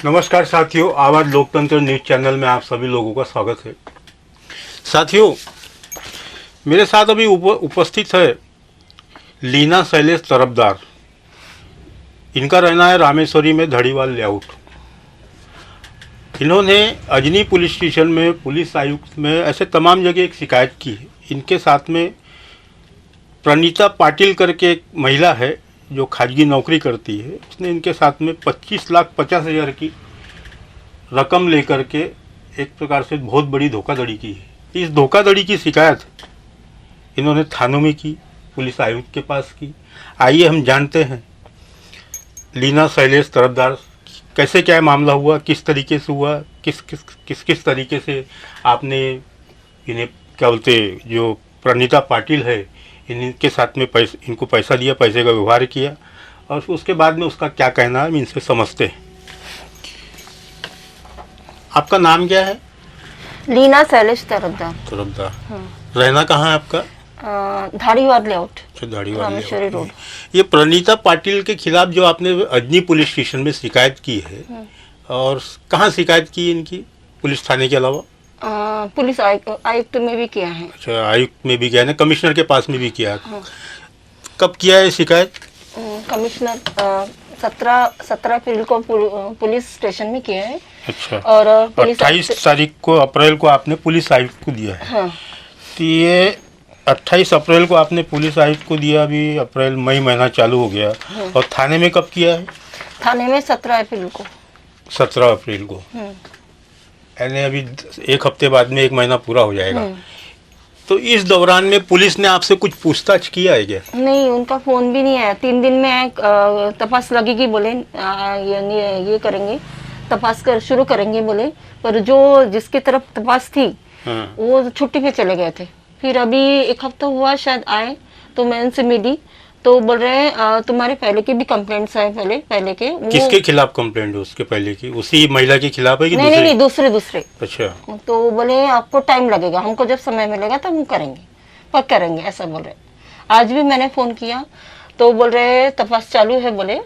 नमस्कार साथियों, आवाज़ लोकतंत्र न्यूज़ चैनल में आप सभी लोगों का स्वागत है। साथियों, मेरे साथ अभी उपस्थित है लीना शैलेश तरफदार। इनका रहना है रामेश्वरी में धड़ीवाल लेआउट। इन्होंने अजनी पुलिस स्टेशन में, पुलिस आयुक्त में, ऐसे तमाम जगह एक शिकायत की है। इनके साथ में प्रणीता पाटिल करके एक महिला है जो खाजगी नौकरी करती है। उसने इनके साथ में 25,50,000 की रकम लेकर के एक प्रकार से बहुत बड़ी धोखाधड़ी की है। इस धोखाधड़ी की शिकायत इन्होंने थानों में की, पुलिस आयुक्त के पास की। आइए हम जानते हैं लीना शैलेश तरफदार कैसे क्या मामला हुआ, किस तरीके से हुआ, किस तरीके से आपने इन्हें क्या बोलते, जो प्रणीता पाटिल है, इनके साथ में इनको पैसा दिया, पैसे का व्यवहार किया, और उसके बाद में उसका क्या कहना है हम इनसे समझते हैं। आपका नाम क्या है? लीना शैलेश तरफदार। तरफदार। रहना कहाँ है आपका? Dhariwal layout, Dhariwal Rameshwari road. ये प्रणीता पाटिल के खिलाफ जो आपने अजनी पुलिस स्टेशन में शिकायत की है, और कहाँ शिकायत की इनकी, पुलिस थाने के अलावा? पुलिस आयुक्त में भी किया है। अच्छा, आयुक्त में भी किया है, कमिश्नर के पास में भी किया है। कब किया है शिकायत? कमिश्नर 17 अप्रैल को पुलिस स्टेशन में किया है। अच्छा, और 28 तारीख को, अप्रैल को आपने पुलिस आयुक्त को दिया है। हाँ। तो ये 28 अप्रैल को आपने पुलिस आयुक्त को दिया, अभी अप्रैल मई महीना चालू हो गया। और थाने में कब किया है? थाने में 17 अप्रैल को। 17 अप्रैल को, यानी अभी एक हफ्ते बाद में 1 महीना पूरा हो जाएगा। तो इस दौरान में पुलिस ने आपसे कुछ पूछताछ किया है क्या? नहीं, उनका फोन भी नहीं आया। 3 दिन में तपास लगेगी बोले, ये करेंगे, तपास शुरू करेंगे बोले। पर जिसकी तरफ तपास थी वो छुट्टी पे चले गए थे। फिर अभी 1 हफ्ता हुआ शायद आए, तो मैं उनसे मिली, तो बोल रहे हैं तुम्हारे पहले की भी कंप्लेंट्स है। पहले के किसके खिलाफ कंप्लेंट है? उसके पहले की उसी महिला के खिलाफ है कि नहीं? नहीं, दूसरे। अच्छा। तो बोले आपको टाइम लगेगा, हमको जब समय मिलेगा तब हम करेंगे, पर करेंगे, ऐसा बोल रहे। आज भी मैंने फोन किया तो बोल रहे तपास चालू है, बोले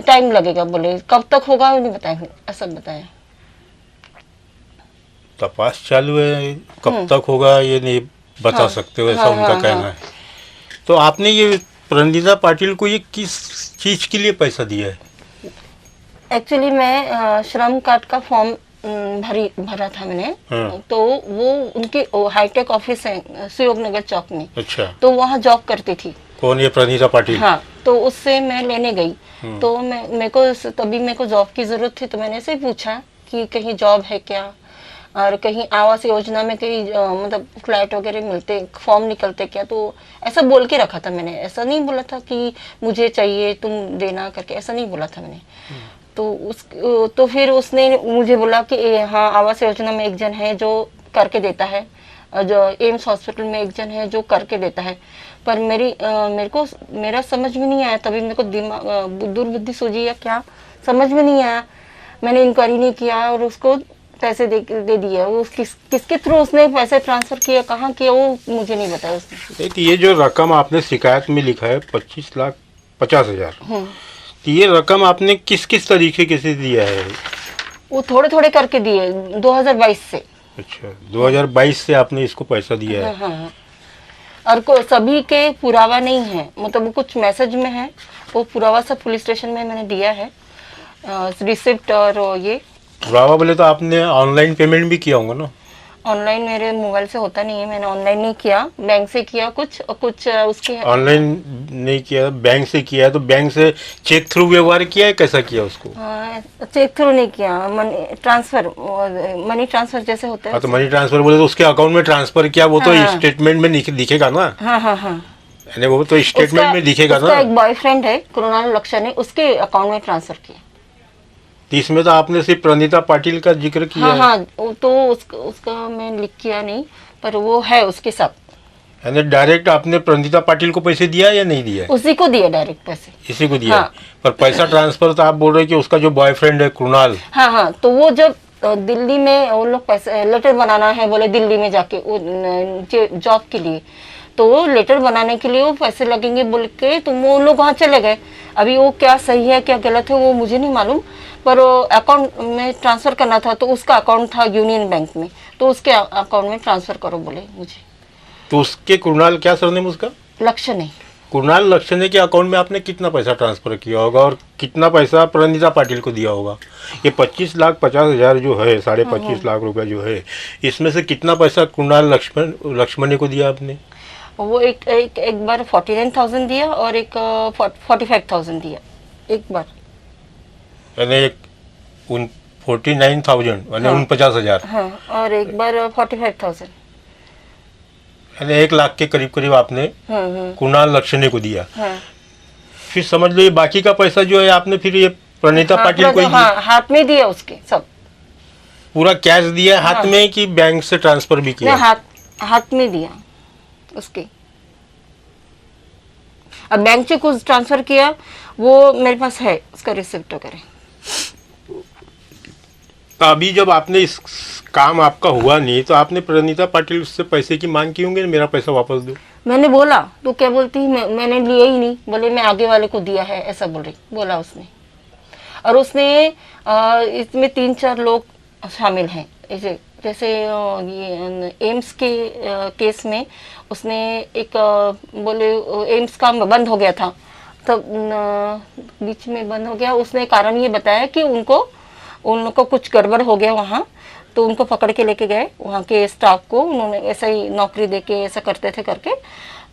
टाइम लगेगा, बोले कब तक होगा नहीं बताएंगे, ऐसा बताया। तपास चालू है, कब तक होगा ये नहीं बता सकते हो, ऐसा उनका कहना है। तो आपने ये प्रणीता पाटिल को ये किस चीज के लिए पैसा दिया है? एक्चुअली मैं श्रम कार्ड का फॉर्म भरा था मैंने। तो वो उनके हाईटेक ऑफिस है सुयोग नगर चौक में। अच्छा। तो वहाँ जॉब करती थी। कौन, ये प्रणीता पाटिल? हाँ। तो उससे मैं लेने गई, तो मेरे को जॉब की जरूरत थी। तो मैंने से पूछा कि कहीं जॉब है क्या, और कहीं आवास योजना में कहीं मतलब फ्लैट वगैरह मिलते, फॉर्म निकलते क्या। तो ऐसा बोल के रखा था मैंने, ऐसा नहीं बोला था कि मुझे चाहिए तुम देना करके, ऐसा नहीं बोला था मैंने। तो फिर उसने मुझे बोला कि हाँ, आवास योजना में एक जन है जो करके देता है, जो एम्स हॉस्पिटल में एक जन है जो करके देता है। पर मेरा समझ में नहीं आया, तभी मेरे को दिमाग दुर्बुद्धि सूझी या क्या समझ में नहीं आया। मैंने इंक्वायरी नहीं किया और उसको पैसे दे दिया। वो किसके थ्रू उसने पैसे ट्रांसफर किया, कहाँ किया, वो मुझे नहीं बताया उसने। तो ये जो रकम आपने शिकायत में लिखा है 25,50,000, तो ये रकम आपने किस तरीके से दिया है? वो थोड़े करके दिए 2022 से। अच्छा, 2022 से आपने इसको पैसा दिया है। हाँ। और सभी के पुरावा नहीं है, मतलब कुछ मैसेज में है, वो पुरावा सब पुलिस स्टेशन में मैंने दिया है, रिसिप्ट। और ये पुरावा बोले तो आपने ऑनलाइन पेमेंट भी किया होगा ना? ऑनलाइन मेरे मोबाइल से होता नहीं है, मैंने ऑनलाइन नहीं किया, बैंक से किया कुछ, और कुछ उसके। ऑनलाइन नहीं किया, बैंक से किया है। तो बैंक से चेक थ्रू व्यवहार किया है, कैसा किया उसको? चेक थ्रू नहीं किया, मनी ट्रांसफर जैसे होता है। हाँ, तो मनी ट्रांसफर बोले तो उसके अकाउंट में ट्रांसफर किया, वो तो स्टेटमेंट में दिखेगा ना? हाँ। यानी वो तो स्टेटमेंट में दिखेगा ना? उसका एक बॉयफ्रेंड है कृणाल लक्षण है, उसके अकाउंट में ट्रांसफर किया। तो इसमें तो आपने सिर्फ प्रणीता पाटिल का जिक्र किया है। हाँ, तो उसका मैं लिख किया नहीं, पर वो है उसके साथ। यानी डायरेक्ट आपने प्रणीता पाटिल को पैसे दिया या नहीं दिया? उसी को दिया डायरेक्ट पैसे। इसी को दिया? हाँ। पर पैसा ट्रांसफर तो आप बोल रहे कि उसका जो बॉयफ्रेंड है कृणाल। हाँ। तो वो जब दिल्ली में वो लोग पैसे लेटर बनाना है बोले, दिल्ली में जाके जॉब के लिए, तो वो लेटर बनाने के लिए वो पैसे लगेंगे बोल के, तो वो लोग वहाँ चले गए। अभी वो क्या सही है क्या गलत है वो मुझे नहीं मालूम, पर अकाउंट में ट्रांसफर करना था, तो उसका अकाउंट था यूनियन बैंक में, तो उसके अकाउंट में ट्रांसफर करो बोले मुझे। तो उसके कुणाल, क्या सरनेम उसका? लक्ष्य नहीं। कुणाल लक्षणे के अकाउंट में आपने कितना पैसा ट्रांसफर किया होगा और कितना पैसा प्रणीता पाटिल को दिया होगा? ये 25,50,000 जो है, 25.5 लाख रुपए जो है, इसमें से कितना पैसा कुणाल लक्ष्मणी को दिया आपने? वो एक बार 49,000 दिया और एक 45,000 दिया एक बार। यानी एक 49,000 यानी 49,000। हाँ, और एक बार 45,000। यानी 1 लाख के करीब करीब आपने कुणाल लक्षणे को दिया। हाँ। फिर समझ लो ये बाकी का पैसा जो है आपने फिर ये प्रणीता पाटिल को ही हाँ, हाथ में दिया उसके सब। पूरा कैश दिया हाथ में कि बैंक से ट्रांसफर भी किया? हाथ में दिया उसके। अब बैंक से कुछ ट्रांसफर किया, वो मेरे पास है उसका रिसिप्ट वगैरह। तो अभी जब आपने इस काम आपका हुआ नहीं, तो आपने प्रणीता पाटिल से पैसे की मांग की होंगे, मेरा पैसा वापस दो। मैंने बोला तो क्या बोलती, मैंने लिया ही नहीं। बोले मैं आगे वाले को दिया है, ऐसा बोला उसने। और उसने इसमें 3-4 लोग शामिल हैं। जैसे ये एम्स के केस में उसने एक बोले एम्स का बंद हो गया था, तब बीच में बंद हो गया। उसने कारण ये बताया कि उनको कुछ गड़बड़ हो गया वहाँ, तो उनको पकड़ के लेके गए वहाँ के स्टाफ को। उन्होंने ऐसा ही नौकरी देके ऐसा करते थे करके,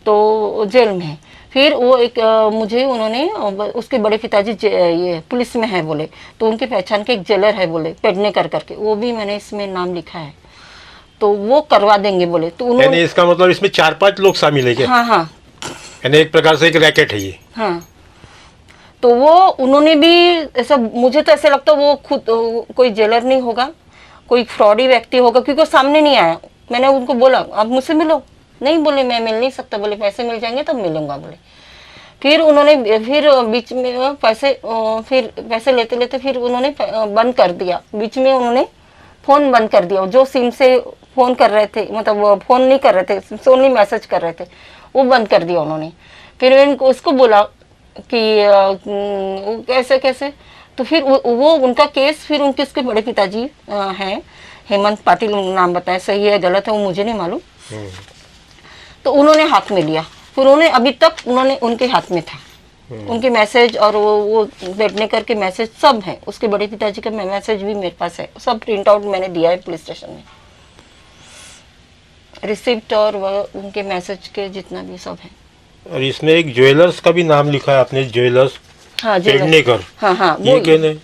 तो जेल में है। फिर वो एक मुझे उन्होंने, उसके बड़े पिताजी ये पुलिस में है बोले, तो उनकी पहचान के एक जेलर है बोले, पेडनेकर करके, वो भी मैंने इसमें नाम लिखा है, तो वो करवा देंगे बोले। तो उन्होंने, यानी इसका मतलब इसमें 4-5 लोग शामिल है क्या? हाँ हाँ, यानी एक प्रकार से एक रैकेट है ये। हाँ। तो वो उन्होंने भी ऐसा, मुझे तो ऐसा लगता वो खुद कोई जेलर नहीं होगा, कोई फ्रॉडी व्यक्ति होगा, क्योंकि वो सामने नहीं आया। मैंने उनको बोला आप मुझसे मिलो, नहीं बोले मैं मिल नहीं सकता, बोले पैसे मिल जाएंगे तब मिलूंगा बोले। फिर उन्होंने फिर बीच में पैसे लेते लेते फिर उन्होंने बंद कर दिया। बीच में उन्होंने फोन बंद कर दिया, जो सिम से फोन कर रहे थे, मतलब फोन नहीं कर रहे थे, ओनली मैसेज कर रहे थे, वो बंद कर दिया उन्होंने। फिर मैंने उसको बोला कि कैसे, तो फिर वो उनका केस, फिर उनके उसके बड़े पिताजी हैं, हेमंत पाटिल नाम बताया, सही है गलत है वो मुझे नहीं मालूम, तो उन्होंने हाथ में लिया। फिर उन्होंने अभी तक उनके हाथ में था, उनके मैसेज और वो बैठने करके मैसेज सब है। उसके बड़े पिताजी का मैसेज भी मेरे पास है, सब प्रिंट आउट मैंने दिया है पुलिस स्टेशन में, रिसिप्ट और उनके मैसेज के जितना भी सब है। और इसमें एक ज्वेलर्स का भी नाम लिखा है आपने, ज्वेलर्स। हाँ, पेडनेकर। हाँ, ये कहने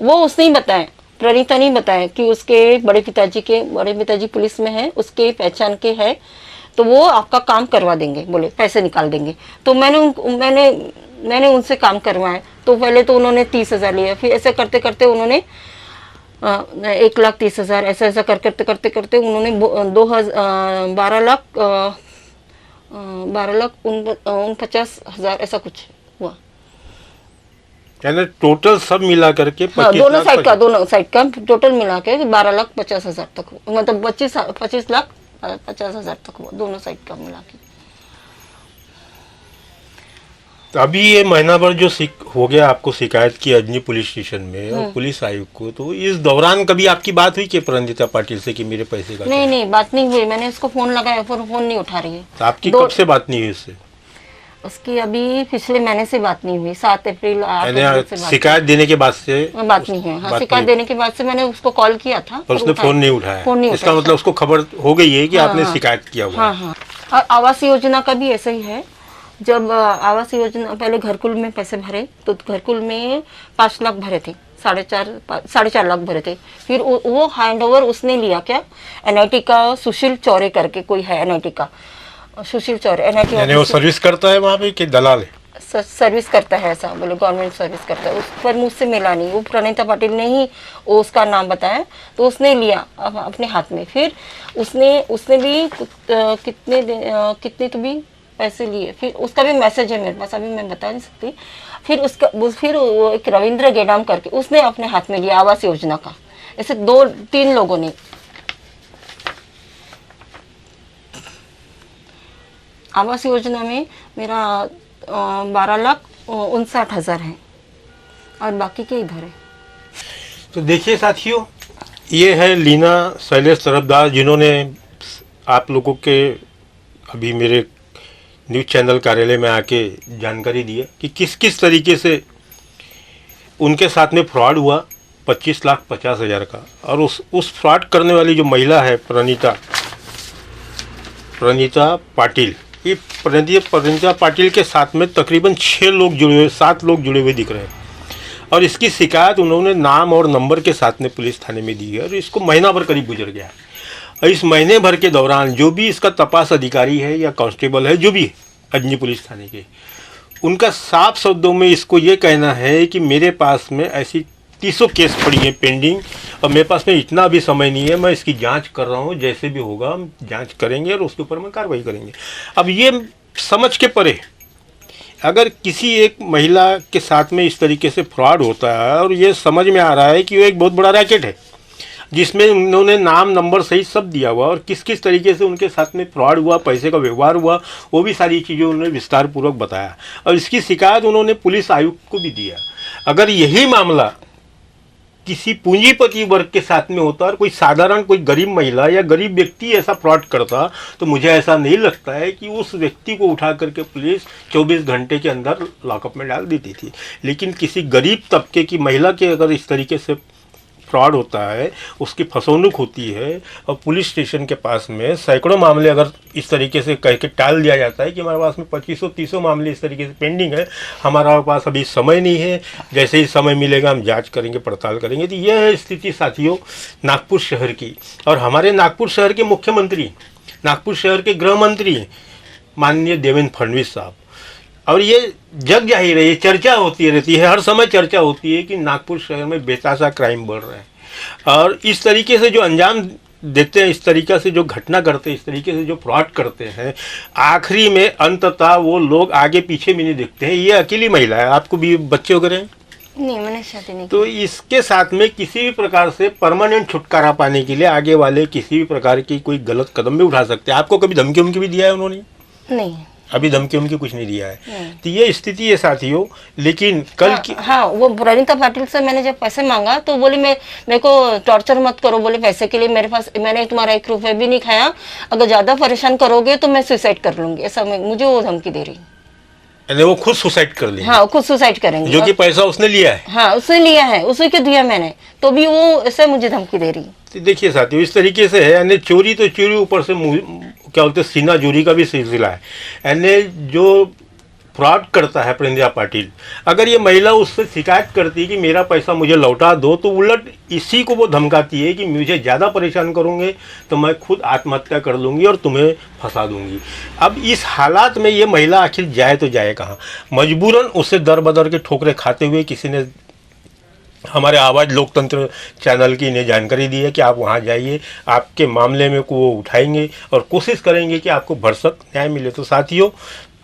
वो उसने ही बताया, प्रणीता नहीं बताया कि उसके बड़े पिताजी पुलिस में है, उसके पहचान के है, तो वो आपका काम करवा देंगे बोले, पैसे निकाल देंगे। तो मैंने उनसे काम करवाया। तो पहले तो उन्होंने 30,000 लिया, फिर ऐसे करते करते उन्होंने 1,30,000 ऐसा करते उन्होंने 12,49,000 ऐसा कुछ हुआ। यानी टोटल सब मिला करके 25 दोनों साइड का टोटल मिला के 12,50,000 तक, मतलब 25,50,000 तक हुआ, दोनों साइड का मिला के। तो अभी ये महीना भर जो हो गया, आपको शिकायत की अजनी पुलिस स्टेशन में और पुलिस आयुक्त को, तो इस दौरान कभी आपकी बात हुई कि प्रणीता पाटिल से कि मेरे पैसे का? नहीं, बात नहीं हुई। मैंने उसको फोन लगाया, पर फोन नहीं उठा रही है। तो आपकी कब से बात नहीं हुई उससे? उसकी अभी पिछले महीने से बात नहीं हुई, 7 अप्रैल 8 अप्रैल से शिकायत देने के बाद से बात नहीं है। हाँ, शिकायत देने के बाद से मैंने उसको कॉल किया था, पर उसने फोन नहीं उठाया। इसका मतलब उसको खबर हो गई है कि आपने शिकायत किया हुआ। हाँ। और आवास योजना का भी ऐसा ही है। जब आवास योजना पहले घरकुल में पैसे भरे, तो घरकुल में 5 लाख भरे थे, 4.5 लाख भरे थे। फिर वो हैंडओवर उसने लिया क्या, NIT का सुशील चौरे करके कोई है, NIT का सुशील चौरे, NIT यानी वो सर्विस करता है वहाँ पे कि दलाल है? सर्विस करता है, ऐसा बोले, गवर्नमेंट सर्विस करता है। उस पर मुझसे मिला नहीं, वो प्रणीता पाटिल ने ही उसका नाम बताया, तो उसने लिया अपने हाथ में। फिर उसने भी कितने तो भी पैसे लिए। फिर उसका भी मैसेज है मेरे पास, अभी मैं बता नहीं सकती। फिर वो एक रविंद्र गेडाम करके उसने अपने हाथ में लिया आवास योजना का। ऐसे 2-3 लोगों ने। आवास योजना में मेरा 12,59,000 है और बाकी के इधर है। तो देखिए साथियों, ये है लीना शैलेश तरफदार, जिन्होंने आप लोगों के अभी मेरे न्यूज़ चैनल कार्यालय में आके जानकारी दी है कि किस किस तरीके से उनके साथ में फ्रॉड हुआ 25,50,000 का। और उस फ्रॉड करने वाली जो महिला है प्रणीता पाटिल, ये प्रणीता पाटिल के साथ में तकरीबन 6 लोग जुड़े हुए, 7 लोग जुड़े हुए दिख रहे हैं। और इसकी शिकायत उन्होंने नाम और नंबर के साथ में पुलिस थाने में दी है। और इसको महीना भर करीब गुजर गया। और इस महीने भर के दौरान जो भी इसका तपास अधिकारी है या कांस्टेबल है, जो भी है अजनी पुलिस थाने के, उनका साफ शब्दों में इसको ये कहना है कि मेरे पास में ऐसी 300 केस पड़ी हैं पेंडिंग, और मेरे पास में इतना भी समय नहीं है, मैं इसकी जांच कर रहा हूँ, जैसे भी होगा हम जांच करेंगे और उसके ऊपर में कार्रवाई करेंगे। अब ये समझ के परे, अगर किसी एक महिला के साथ में इस तरीके से फ्रॉड होता है और ये समझ में आ रहा है कि वो एक बहुत बड़ा रैकेट है, जिसमें उन्होंने नाम नंबर सही सब दिया हुआ, और किस किस तरीके से उनके साथ में फ्रॉड हुआ, पैसे का व्यवहार हुआ, वो भी सारी चीज़ें उन्होंने विस्तार पूर्वक बताया। और इसकी शिकायत उन्होंने पुलिस आयुक्त को भी दिया। अगर यही मामला किसी पूंजीपति वर्ग के साथ में होता और कोई साधारण कोई गरीब महिला या गरीब व्यक्ति ऐसा फ्रॉड करता, तो मुझे ऐसा नहीं लगता है कि उस व्यक्ति को उठा करके पुलिस 24 घंटे के अंदर लॉकअप में डाल देती थी। लेकिन किसी गरीब तबके की महिला के अगर इस तरीके से फ्रॉड होता है, उसकी फसौनुक होती है, और पुलिस स्टेशन के पास में सैकड़ों मामले अगर इस तरीके से कह के टाल दिया जाता है कि हमारे पास में 2500-30 मामले इस तरीके से पेंडिंग है, हमारा पास अभी समय नहीं है, जैसे ही समय मिलेगा हम जांच करेंगे, पड़ताल करेंगे। तो यह है स्थिति साथियों नागपुर शहर की। और हमारे नागपुर शहर के मुख्यमंत्री, नागपुर शहर के गृह मंत्री माननीय देवेंद्र फडणवीस साहब, और ये जग जाहिर है, ये चर्चा होती रहती है, हर समय चर्चा होती है कि नागपुर शहर में बेतहाशा क्राइम बढ़ रहा है। और इस तरीके से जो अंजाम देते हैं, इस तरीके से जो घटना करते हैं, इस तरीके से जो फ्रॉड करते हैं, आखिरी में अंततः वो लोग आगे पीछे भी नहीं देखते हैं। ये अकेली महिला है, आपको भी बच्चे वगैरह हैं? नहीं, मैंने शादी नहीं तो इसके साथ में किसी भी प्रकार से परमानेंट छुटकारा पाने के लिए आगे वाले किसी भी प्रकार की कोई गलत कदम भी उठा सकते हैं। आपको कभी धमकी उमकी भी दिया है उन्होंने? नहीं, अभी धमकी उमकी कुछ नहीं दिया है। तो ये स्थिति है साथियों। लेकिन कल की वो प्रणीता पाटिल से मैंने जब पैसे मांगा तो बोली मेरे को टॉर्चर मत करो, बोले पैसे के लिए मेरे पास, मैंने तुम्हारा 1 रुपया भी नहीं खाया, अगर ज्यादा परेशान करोगे तो मैं सुसाइड कर लूंगी, ऐसा मुझे वो धमकी दे रही। वो खुद सुसाइड कर ली? हाँ, खुद सुसाइड करेंगे। जो कि पैसा उसने लिया है? हाँ, उसने लिया है, उसी को दिया मैंने, तो भी वो ऐसे मुझे धमकी दे रही। तो देखिए साथियों, इस तरीके से है, यानी चोरी तो चोरी, ऊपर से क्या बोलते हैं सीना जोरी का भी सिलसिला है। यानी जो फ्रॉड करता है प्रणीता पाटिल, अगर ये महिला उससे शिकायत करती है कि मेरा पैसा मुझे लौटा दो, तो उलट इसी को वो धमकाती है कि मुझे ज़्यादा परेशान करोगे तो मैं खुद आत्महत्या कर लूँगी और तुम्हें फंसा दूँगी। अब इस हालात में ये महिला आखिर जाए तो जाए कहाँ? मजबूरन उसे दर बदर के ठोकरे खाते हुए किसी ने हमारे आवाज़ लोकतंत्र चैनल की इन्हें जानकारी दी है कि आप वहां जाइए, आपके मामले में को वो उठाएंगे और कोशिश करेंगे कि आपको भरसक न्याय मिले। तो साथियों,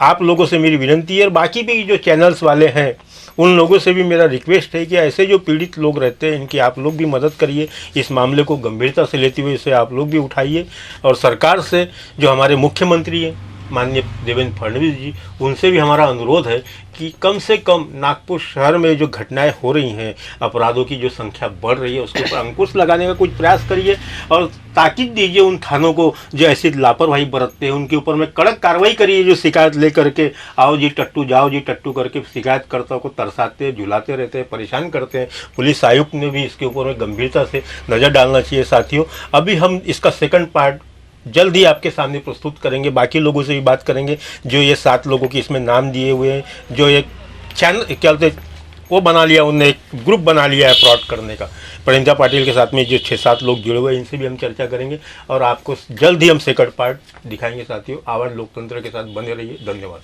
आप लोगों से मेरी विनती है, और बाकी भी जो चैनल्स वाले हैं उन लोगों से भी मेरा रिक्वेस्ट है कि ऐसे जो पीड़ित लोग रहते हैं, इनकी आप लोग भी मदद करिए। इस मामले को गंभीरता से लेते हुए इसे आप लोग भी उठाइए। और सरकार से, जो हमारे मुख्यमंत्री हैं माननीय देवेंद्र फडणवीस जी, उनसे भी हमारा अनुरोध है कि कम से कम नागपुर शहर में जो घटनाएं हो रही हैं, अपराधों की जो संख्या बढ़ रही है, उसके ऊपर अंकुश लगाने का कुछ प्रयास करिए। और ताकीद दीजिए उन थानों को जो ऐसी लापरवाही बरतते हैं, उनके ऊपर में कड़क कार्रवाई करिए। जो शिकायत लेकर के आओ जी टट्टू, जाओ जी टट्टू करके शिकायतकर्ता को तरसाते हैं, झुलाते रहते हैं, परेशान करते हैं। पुलिस आयुक्त ने भी इसके ऊपर में गंभीरता से नज़र डालना चाहिए। साथियों, अभी हम इसका सेकंड पार्ट जल्द ही आपके सामने प्रस्तुत करेंगे। बाकी लोगों से भी बात करेंगे, जो ये 7 लोगों की इसमें नाम दिए हुए हैं, जो एक चैनल क्या बोलते वो बना लिया, उन्होंने एक ग्रुप बना लिया है फ्रॉड करने का। प्रणीता पाटिल के साथ में जो 6-7 लोग जुड़े हुए हैं, इनसे भी हम चर्चा करेंगे और आपको जल्द ही हम सेकंड पार्ट दिखाएंगे। साथियों, आवाज़ लोकतंत्र के साथ बने रहिए। धन्यवाद।